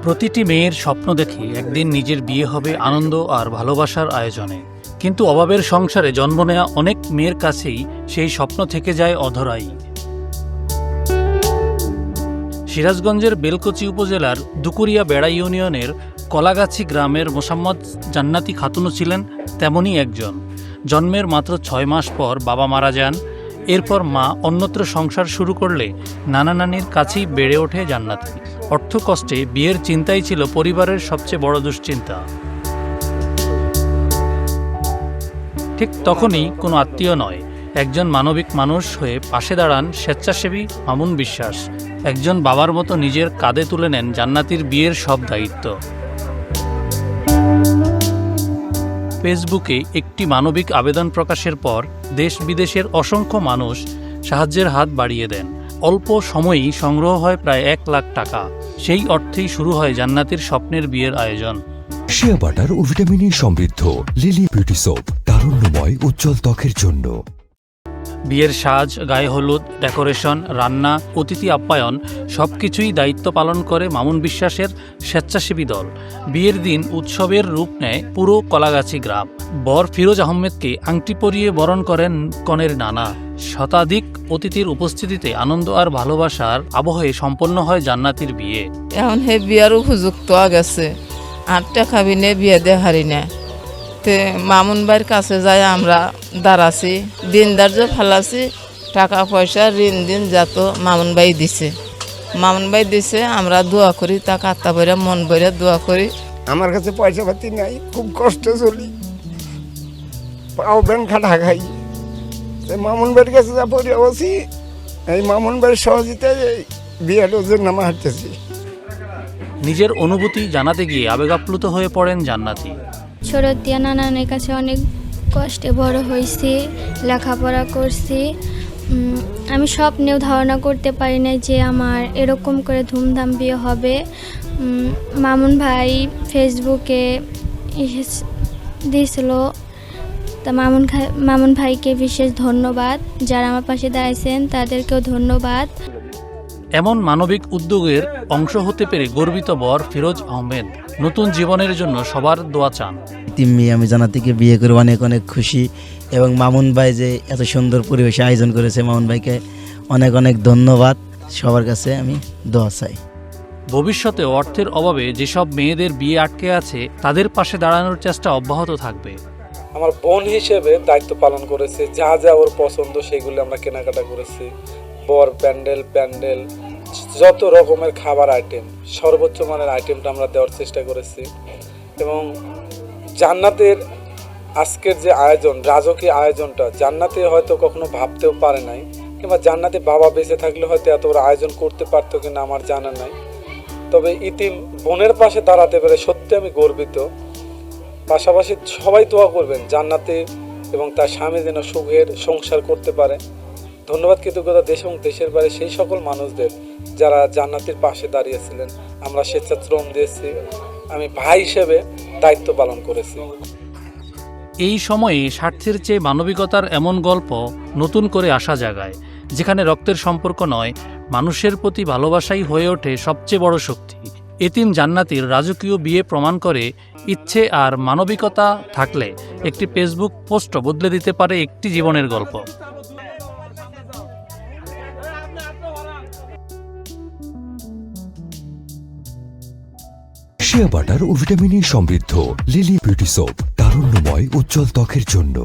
প্রতিটি মেয়ের স্বপ্ন দেখে একদিন নিজের বিয়ে হবে আনন্দ আর ভালোবাসার আয়োজনে, কিন্তু অভাবের সংসারে জন্ম নেওয়া অনেক মেয়ের কাছেই সেই স্বপ্ন থেকে যায় অধরাই। সিরাজগঞ্জের বেলকুচি উপজেলার দুকুরিয়া বেড়া ইউনিয়নের কলাগাছি গ্রামের মোসাম্মদ জান্নাতি খাতুনও ছিলেন তেমনই একজন। জন্মের মাত্র 6 মাস পর বাবা মারা যান। এরপর মা অন্যত্র সংসার শুরু করলে নানা নানির কাছেই বেড়ে ওঠে জান্নাতি। অর্থ কষ্টে বিয়ের চিন্তাই ছিল পরিবারের সবচেয়ে বড় দুশ্চিন্তা। ঠিক তখনই কোনো আত্মীয় নয়, একজন মানবিক মানুষ হয়ে পাশে দাঁড়ান স্বেচ্ছাসেবী মামুন বিশ্বাস। একজন বাবার মতো নিজের কাঁধে তুলে নেন জান্নাতির বিয়ের সব দায়িত্ব। ফেসবুকে একটি মানবিক আবেদন প্রকাশের পর দেশ বিদেশের অসংখ্য মানুষ সাহায্যের হাত বাড়িয়ে দেন। অল্প সময়েই সংগ্রহ হয় প্রায় 1 লাখ টাকা। সেই অর্থেই শুরু হয় জান্নাতির স্বপ্নের বিয়ের আয়োজন। শিয়া বাটার ও ভিটামিনে সমৃদ্ধ লিলি বিউটি সোপ, তারুণ্যময় উজ্জ্বল ত্বকের জন্য। বিয়ের সাজ, গায়ে হলুদ, ডেকোরেশন, রান্না, অতিথি আপ্যায়ন সবকিছুই দায়িত্ব পালন করে মামুন বিশ্বাসের স্বেচ্ছাসেবী দল। বিয়ের দিন উৎসবের রূপ নেয় পুরো কলাগাছি গ্রাম। বর ফিরোজ আহমেদকে আংটি পরিয়ে বরণ করেন কনের নানা। শতাধিক অতিথির উপস্থিতিতে আনন্দ আর ভালোবাসার আবহে সম্পন্ন হয় জান্নাতির বিয়ে। এখন হে বিয়ার উপযুক্ত গেছে, 8 টাকা বিনে বিয়ে দে হারি না। তে মামুন ভাইয়ের কাছে যাই আমরা দাঁড়াছি, দিন ধার্য ফালাছি, টাকা পয়সা ঋণ দিন যত মামুন ভাই দিছে। মামুন ভাই দিছে, আমরা দোয়া করি, তাকে আত্মা বইরা মন বইরা দোয়া করি। আমার কাছে পয়সা পাতি নাই, খুব কষ্ট চলি, পাও ব্যাংক খাটা খাই। মামুন ভাইয়ের কাছে যা পড়ে বসি, এই মামুন ভাইয়ের সহযোগিতায় বিয়ের ওজন নামা হাঁটতেছি। নিজের অনুভূতি জানাতে গিয়ে আবেগাপ্লুত হয়ে পড়েন জান্নাতি। ছোটতিয়া নানানের কাছে অনেক কষ্টে বড় হয়েছি, লেখাপড়া করছি। আমি স্বপ্নেও ধারণা করতে পারি না যে আমার এরকম করে ধুমধাম বিয়ে হবে। মামুন ভাই ফেসবুকে দিয়েছিল, তা মামুন ভাইকে বিশেষ ধন্যবাদ। যারা আমার পাশে দাঁড়িয়েছেন তাদেরকেও ধন্যবাদ। এমন মানবিক উদ্যোগের অংশ হতে পেরে গর্বিত বর ফিরোজ আহমেদ নতুন জীবনের জন্য সবার দোয়া চান। আমি জান্নাতিকে বিয়ে করে অনেক অনেক খুশি, এবং মামুন ভাই যে এত সুন্দর পরিবেশে আয়োজন করেছে, মামুন ভাইকে অনেক অনেক ধন্যবাদ। সবার কাছে আমি দোয়া চাই। ভবিষ্যতে অর্থের অভাবে যেসব মেয়েদের বিয়ে আটকে আছে তাদের পাশে দাঁড়ানোর চেষ্টা অব্যাহত থাকবে। আমার বোন হিসেবে দায়িত্ব পালন করেছে, যা যা ওর পছন্দ সেগুলো আমরা কেনাকাটা করেছি। বর প্যান্ডেল যত রকমের খাবার আইটেম, সর্বোচ্চ মানের আইটেমটা আমরা দেওয়ার চেষ্টা করেছি। এবং জান্নাতের আজকের যে আয়োজন, রাজকীয় আয়োজনটা জান্নাতে হয়তো কখনো ভাবতেও পারে নাই, কিংবা জান্নাতে বাবা বেঁচে থাকলে হয়তো এত বড় আয়োজন করতে পারতো কিনা আমার জানা নাই। তবে ইতিম বোনের পাশে দাঁড়াতে পেরে সত্যি আমি গর্বিত। পাশাপাশি সবাই দোয়া করবেন জান্নাতে এবং তার স্বামী যেন সুখের সংসার করতে পারে। ধন্যবাদ, কৃতজ্ঞতা দেশ এবং দেশের বাইরে সেই সকল মানুষদের যারা জান্নাতের পাশে দাঁড়িয়েছিলেন। আমরা স্বেচ্ছাশ্রম দিয়েছি, আমি ভাই হিসেবে দায়িত্ব পালন করেছি। এই সময়ে স্বার্থের চেয়ে মানবিকতার এমন গল্প নতুন করে আসা জায়গায়, যেখানে রক্তের সম্পর্ক নয়, মানুষের প্রতি ভালোবাসাই হয়ে ওঠে সবচেয়ে বড় শক্তি। এতিম জান্নাতির রাজকীয় বিয়ে প্রমাণ করে ইচ্ছে আর মানবিকতা থাকলে একটি ফেসবুক পোস্ট বদলে দিতে পারে একটি জীবনের গল্প। শিয়া বাটার ও ভিটামিনে সমৃদ্ধ লিলি বিউটি সোপ, তারুণ্যময় উজ্জ্বল ত্বকের জন্য।